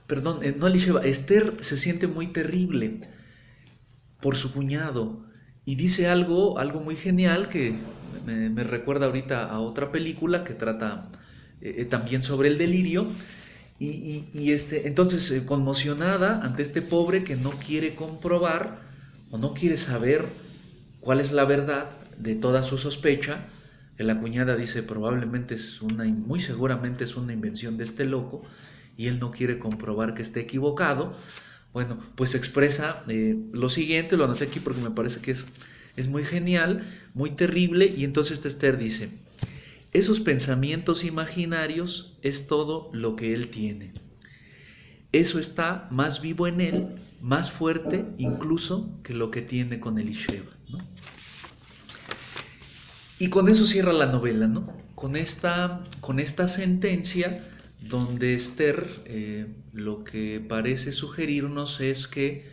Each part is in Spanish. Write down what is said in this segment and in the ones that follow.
perdón, no Elisheva, Esther se siente muy terrible por su cuñado y dice algo muy genial que me recuerda ahorita a otra película que trata también sobre el delirio. Entonces, conmocionada ante este pobre que no quiere comprobar o no quiere saber cuál es la verdad de toda su sospecha, que la cuñada dice probablemente muy seguramente es una invención de este loco, y él no quiere comprobar que esté equivocado. Bueno, pues expresa lo siguiente, lo anoté aquí porque me parece que es muy genial, muy terrible, y entonces Esther dice: esos pensamientos imaginarios es todo lo que él tiene. Eso está más vivo en él, más fuerte incluso que lo que tiene con Elisheva, ¿no? Y con eso cierra la novela, ¿no? Con esta sentencia donde Esther lo que parece sugerirnos es que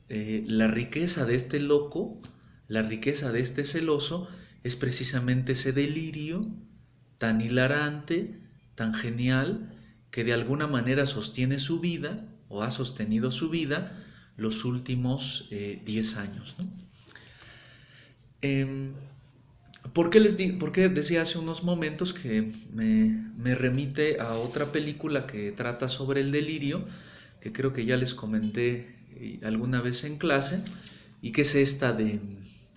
la riqueza de este loco, la riqueza de este celoso, es precisamente ese delirio tan hilarante, tan genial, que de alguna manera sostiene su vida, o ha sostenido su vida, los últimos 10 años, ¿no? ¿Por qué decía hace unos momentos que me remite a otra película que trata sobre el delirio, que creo que ya les comenté alguna vez en clase, y que es esta de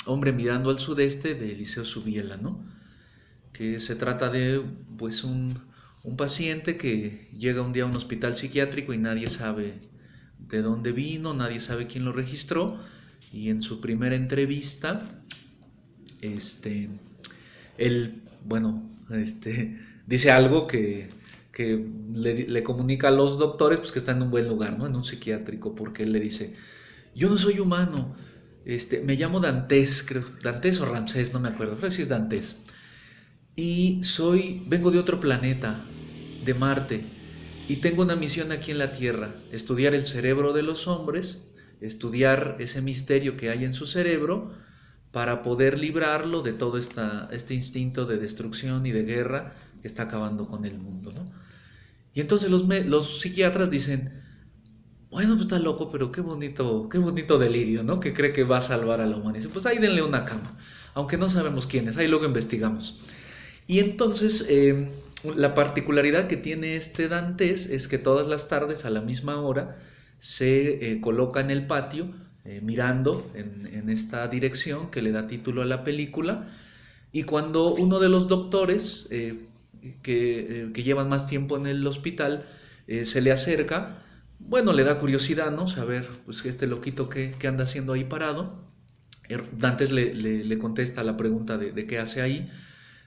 Hombre mirando al sudeste, de Eliseo Subiela, ¿no? Que se trata de pues un paciente que llega un día a un hospital psiquiátrico y nadie sabe de dónde vino, nadie sabe quién lo registró, y en su primera entrevista él, bueno, dice algo que le comunica a los doctores pues que está en un buen lugar, ¿no? En un psiquiátrico, porque él le dice: yo no soy humano, me llamo Dantes, creo, Dantes o Ramsés, no me acuerdo, creo que sí es Dantes, y vengo de otro planeta, de Marte, y tengo una misión aquí en la Tierra: estudiar el cerebro de los hombres, estudiar ese misterio que hay en su cerebro, para poder librarlo de todo este instinto de destrucción y de guerra que está acabando con el mundo, ¿no? Y entonces los psiquiatras dicen: bueno, pues está loco, pero qué bonito delirio, ¿no? Que cree que va a salvar a la humanidad. Pues ahí denle una cama, aunque no sabemos quién es, ahí luego investigamos. Y entonces la particularidad que tiene este Dantes es que todas las tardes a la misma hora se coloca en el patio mirando en esta dirección que le da título a la película, y cuando uno de los doctores que llevan más tiempo en el hospital se le acerca, bueno, le da curiosidad, ¿no? Saber, pues, este loquito que anda haciendo ahí parado. Dantes le contesta la pregunta de qué hace ahí.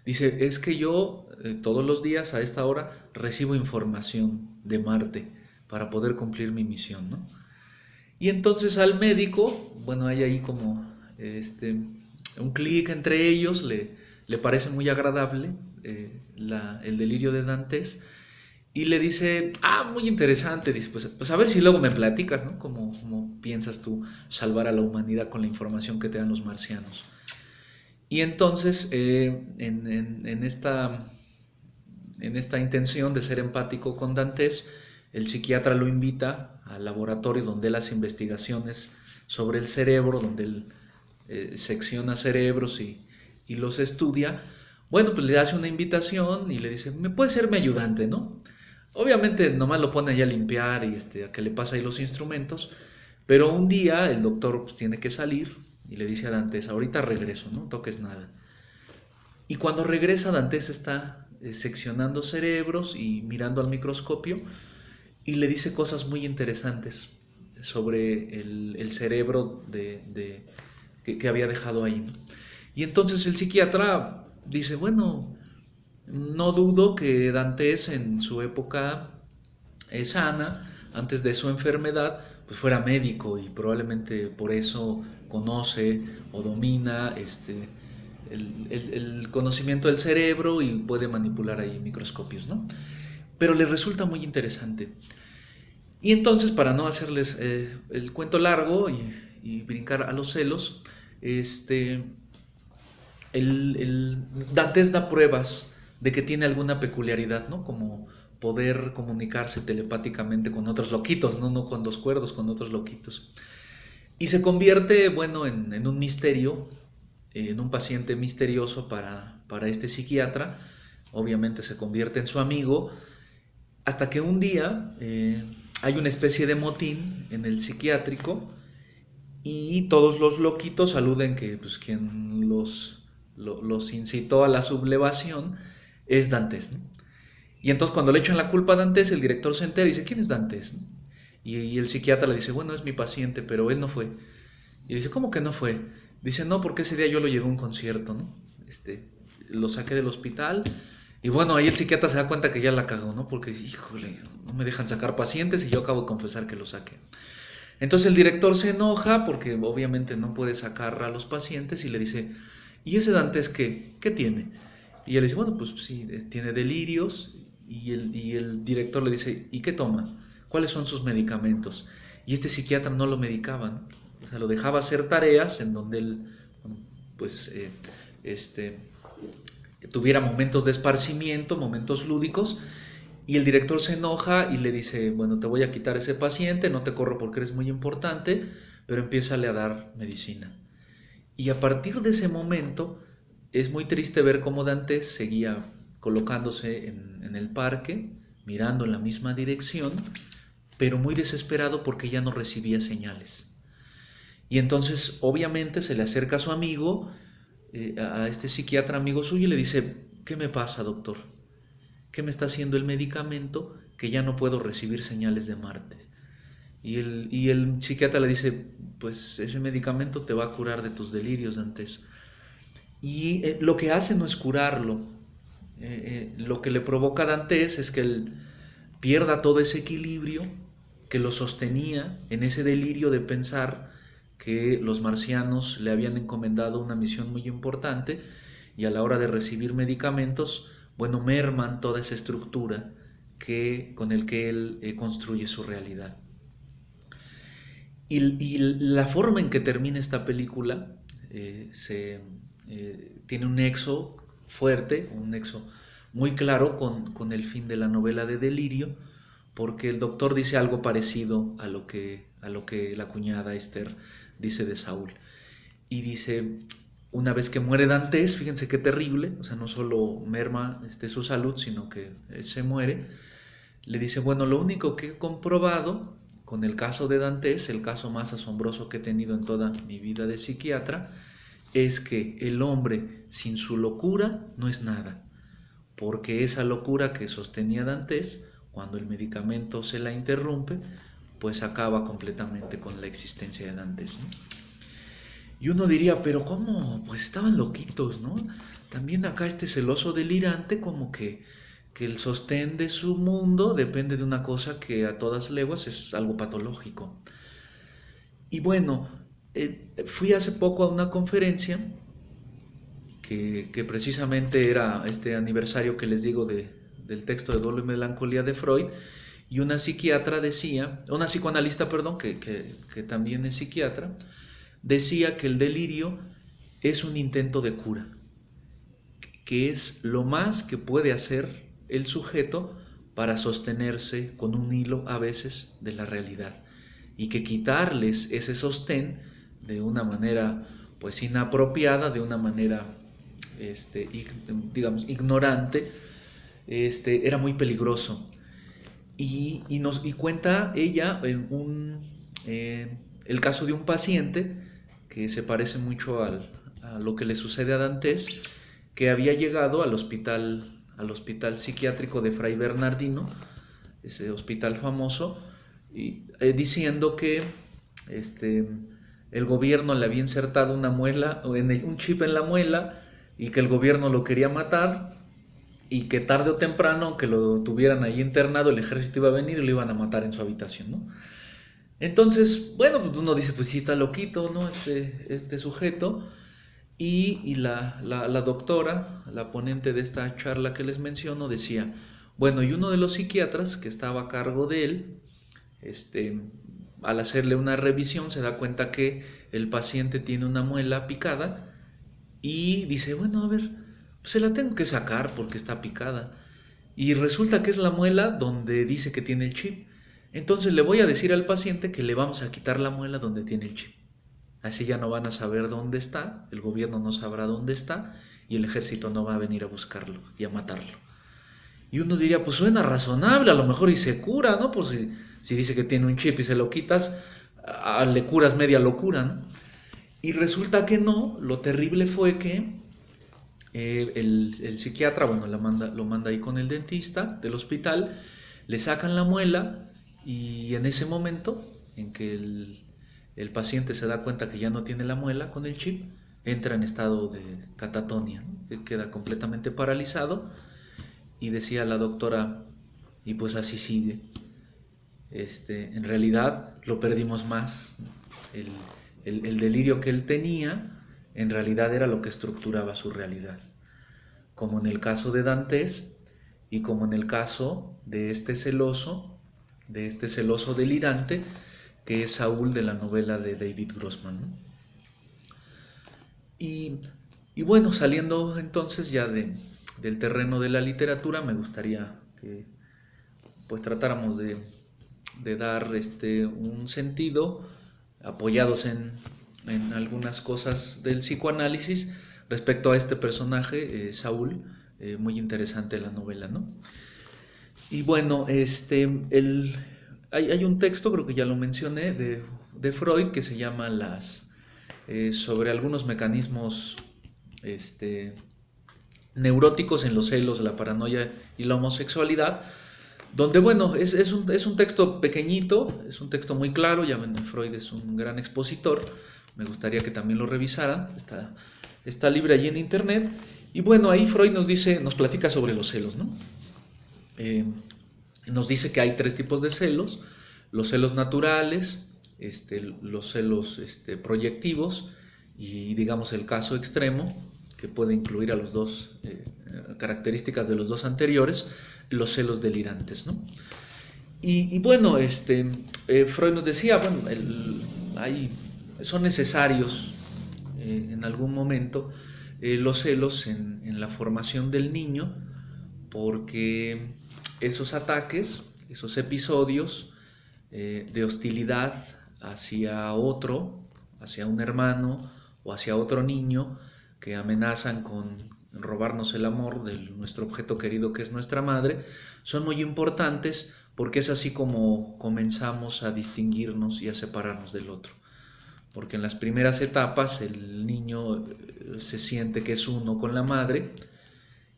Dice: es que yo todos los días a esta hora recibo información de Marte para poder cumplir mi misión, ¿no? Y entonces al médico, bueno, hay ahí como un clic entre ellos, le parece muy agradable el delirio de Dantes, y le dice: muy interesante, dice, pues a ver si luego me platicas, ¿no? ¿Cómo piensas tú salvar a la humanidad con la información que te dan los marcianos? Y entonces en esta intención de ser empático con Dantes, el psiquiatra lo invita al laboratorio donde él hace investigaciones sobre el cerebro, donde él secciona cerebros y los estudia. Bueno, pues le hace una invitación y le dice: ¿me puede ser mi ayudante, no? Obviamente nomás lo pone allá a limpiar y a que le pasa ahí los instrumentos, pero un día el doctor pues tiene que salir y le dice a Dantes: ahorita regreso, no toques nada. Y cuando regresa, Dantes está seccionando cerebros y mirando al microscopio, y le dice cosas muy interesantes sobre el cerebro que había dejado ahí, ¿no? Y entonces el psiquiatra dice: bueno, no dudo que Dantes en su época sana, antes de su enfermedad, pues fuera médico, y probablemente por eso conoce o domina el conocimiento del cerebro y puede manipular ahí microscopios, ¿no? Pero le resulta muy interesante. Y entonces, para no hacerles el cuento largo y brincar a los celos, Dantes da pruebas de que tiene alguna peculiaridad, ¿no? Como poder comunicarse telepáticamente con otros loquitos, no con dos cuerdos, con otros loquitos. Y se convierte, bueno, en un misterio, en un paciente misterioso para este psiquiatra. Obviamente se convierte en su amigo, hasta que un día hay una especie de motín en el psiquiátrico y todos los loquitos aluden que pues, quien los incitó a la sublevación es Dantes, ¿no? Y entonces cuando le echan la culpa a Dantes, el director se entera y dice, ¿quién es Dantes? Y el psiquiatra le dice, bueno, es mi paciente, pero él no fue. Y dice, ¿cómo que no fue? Dice, no, porque ese día yo lo llevé a un concierto, ¿no? Lo saqué del hospital. Y bueno, ahí el psiquiatra se da cuenta que ya la cagó, ¿no? Porque, híjole, no me dejan sacar pacientes y yo acabo de confesar que lo saqué. Entonces el director se enoja porque obviamente no puede sacar a los pacientes y le dice, ¿y ese Dantes qué? ¿Qué tiene? Y él dice, bueno, pues sí, tiene delirios. Y el director le dice, ¿y qué toma? ¿Cuáles son sus medicamentos? Y este psiquiatra no lo medicaba, ¿no? O sea, lo dejaba hacer tareas en donde él, pues, tuviera momentos de esparcimiento, momentos lúdicos, y el director se enoja y le dice, bueno, te voy a quitar ese paciente, no te corro porque eres muy importante, pero empiézale a dar medicina. Y a partir de ese momento es muy triste ver cómo Dantes seguía colocándose en el parque, mirando en la misma dirección, pero muy desesperado porque ya no recibía señales. Y entonces obviamente se le acerca a su amigo, a este psiquiatra amigo suyo, y le dice, ¿qué me pasa, doctor? ¿Qué me está haciendo el medicamento que ya no puedo recibir señales de Marte? Y el psiquiatra le dice, pues ese medicamento te va a curar de tus delirios, Dantes. Y lo que hace no es curarlo. Lo que le provoca a Dantes es que él pierda todo ese equilibrio que lo sostenía en ese delirio de pensar que los marcianos le habían encomendado una misión muy importante, y a la hora de recibir medicamentos, bueno, merman toda esa estructura con el que él construye su realidad. Y la forma en que termina esta película tiene un nexo fuerte, un nexo muy claro con el fin de la novela de Delirio, porque el doctor dice algo parecido a lo que la cuñada Esther dice de Saúl. Y dice, una vez que muere Dantes, fíjense qué terrible, o sea, no solo merma su salud, sino que se muere. Le dice, bueno, lo único que he comprobado con el caso de Dantes, el caso más asombroso que he tenido en toda mi vida de psiquiatra, es que el hombre sin su locura no es nada, porque esa locura que sostenía Dantes, cuando el medicamento se la interrumpe, pues acaba completamente con la existencia de Dantes, ¿no? Y uno diría, pero ¿cómo? Pues estaban loquitos, ¿no? También acá este celoso delirante, como que el sostén de su mundo depende de una cosa que a todas leguas es algo patológico. Y bueno, fui hace poco a una conferencia que precisamente era este aniversario que les digo del texto de Duelo y Melancolía de Freud, y una psiquiatra decía, una psicoanalista, perdón, que también es psiquiatra, decía que el delirio es un intento de cura, que es lo más que puede hacer el sujeto para sostenerse con un hilo a veces de la realidad, y que quitarles ese sostén de una manera pues inapropiada, de una manera digamos ignorante, era muy peligroso. Y cuenta ella el caso de un paciente que se parece mucho a lo que le sucede a Dantes, que había llegado al hospital psiquiátrico de Fray Bernardino, ese hospital famoso, diciendo que el gobierno le había insertado un chip en la muela, y que el gobierno lo quería matar, y que tarde o temprano, que lo tuvieran ahí internado, el ejército iba a venir y lo iban a matar en su habitación, ¿no? Entonces, bueno, pues uno dice, pues sí está loquito, ¿no? Este sujeto. Y la doctora, la ponente de esta charla que les menciono, decía, bueno, y uno de los psiquiatras que estaba a cargo de él, al hacerle una revisión se da cuenta que el paciente tiene una muela picada, y dice, bueno, a ver, pues se la tengo que sacar porque está picada. y resulta que es la muela donde dice que tiene el chip. Entonces le voy a decir al paciente que le vamos a quitar la muela donde tiene el chip. Así ya no van a saber dónde está, el gobierno no sabrá dónde está y el ejército no va a venir a buscarlo y a matarlo. Y uno diría, pues suena razonable, a lo mejor y se cura, ¿no? Pues si dice que tiene un chip y se lo quitas, le curas media locura, ¿no? Y resulta que no, lo terrible fue que el psiquiatra, bueno, lo manda ahí con el dentista del hospital, le sacan la muela y en ese momento en que el paciente se da cuenta que ya no tiene la muela con el chip, entra en estado de catatonia, ¿no? Queda completamente paralizado y decía la doctora, y pues así sigue. En realidad lo perdimos más, ¿no? El delirio que él tenía en realidad era lo que estructuraba su realidad, como en el caso de Dantes y como en el caso de este celoso delirante que es Saúl de la novela de David Grossman, ¿no? Y bueno, saliendo entonces ya del terreno de la literatura, me gustaría que pues tratáramos de dar un sentido apoyados en algunas cosas del psicoanálisis respecto a este personaje, Saúl, muy interesante la novela, ¿no? Y bueno, hay un texto, creo que ya lo mencioné, de Freud que se llama sobre algunos mecanismos neuróticos en los celos, la paranoia y la homosexualidad, donde, bueno, es un texto pequeñito, es un texto muy claro, ya ven, Freud es un gran expositor, me gustaría que también lo revisaran, está libre allí en internet, y bueno, ahí Freud nos platica sobre los celos, ¿no? Nos dice que hay 3 tipos de celos: los celos naturales, los celos proyectivos y, digamos, el caso extremo, que puede incluir a los dos características de los dos anteriores, los celos delirantes, ¿no? Y bueno, Freud nos decía, bueno, son necesarios en algún momento los celos en la formación del niño, porque esos ataques, esos episodios de hostilidad hacia otro, hacia un hermano o hacia otro niño, que amenazan con robarnos el amor de nuestro objeto querido que es nuestra madre, son muy importantes, porque es así como comenzamos a distinguirnos y a separarnos del otro. Porque en las primeras etapas el niño se siente que es uno con la madre,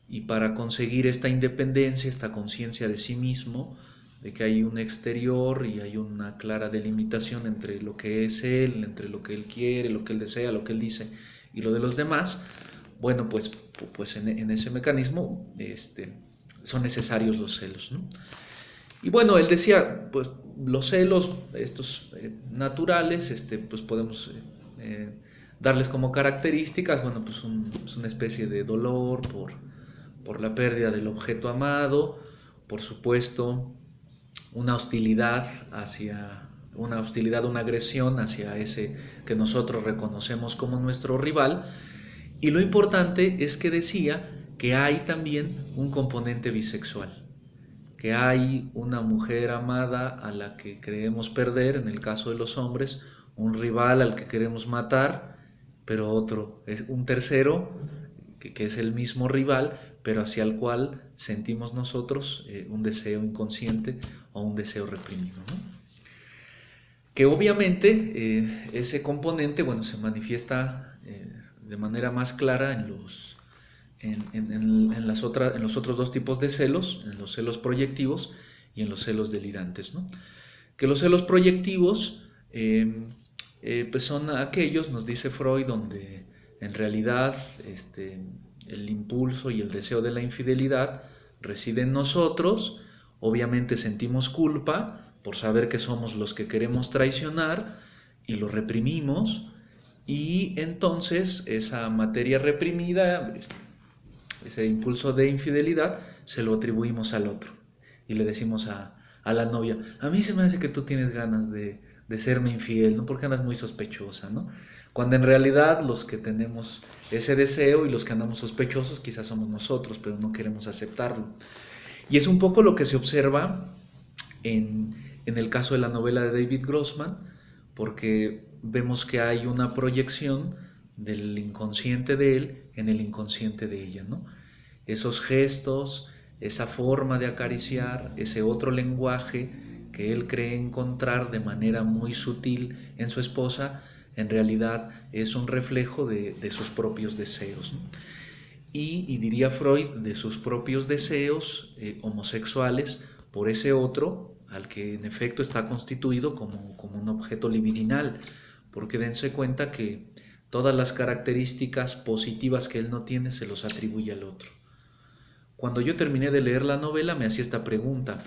y para conseguir esta independencia, esta conciencia de sí mismo, de que hay un exterior y hay una clara delimitación entre lo que es él, entre lo que él quiere, lo que él desea, lo que él dice y lo de los demás, bueno, pues en ese mecanismo son necesarios los celos, ¿no? Y bueno, él decía, pues los celos, estos naturales, pues podemos darles como características, bueno, pues es una especie de dolor por la pérdida del objeto amado, por supuesto, una hostilidad, una agresión hacia ese que nosotros reconocemos como nuestro rival. Y lo importante es que decía que hay también un componente bisexual, que hay una mujer amada a la que creemos perder, en el caso de los hombres, un rival al que queremos matar, pero un tercero que es el mismo rival, pero hacia el cual sentimos nosotros un deseo inconsciente o un deseo reprimido, ¿no? Que obviamente ese componente, bueno, se manifiesta de manera más clara en los otros 2 tipos de celos, en los celos proyectivos y en los celos delirantes, ¿no? Que los celos proyectivos pues son aquellos, nos dice Freud, donde en realidad el impulso y el deseo de la infidelidad reside en nosotros. Obviamente sentimos culpa por saber que somos los que queremos traicionar y lo reprimimos, y entonces esa materia reprimida, ese impulso de infidelidad, se lo atribuimos al otro y le decimos a la novia: a mí se me hace que tú tienes ganas de serme infiel, ¿no? Porque andas muy sospechosa, ¿no? Cuando en realidad los que tenemos ese deseo y los que andamos sospechosos quizás somos nosotros, pero no queremos aceptarlo. Y es un poco lo que se observa en el caso de la novela de David Grossman, porque vemos que hay una proyección del inconsciente de él en el inconsciente de ella, ¿no? Esos gestos, esa forma de acariciar, ese otro lenguaje que él cree encontrar de manera muy sutil en su esposa, en realidad es un reflejo de sus propios deseos, ¿no? Y diría Freud, de sus propios deseos homosexuales por ese otro, al que en efecto está constituido como un objeto libidinal, porque dense cuenta que todas las características positivas que él no tiene se los atribuye al otro. Cuando yo terminé de leer la novela me hacía esta pregunta: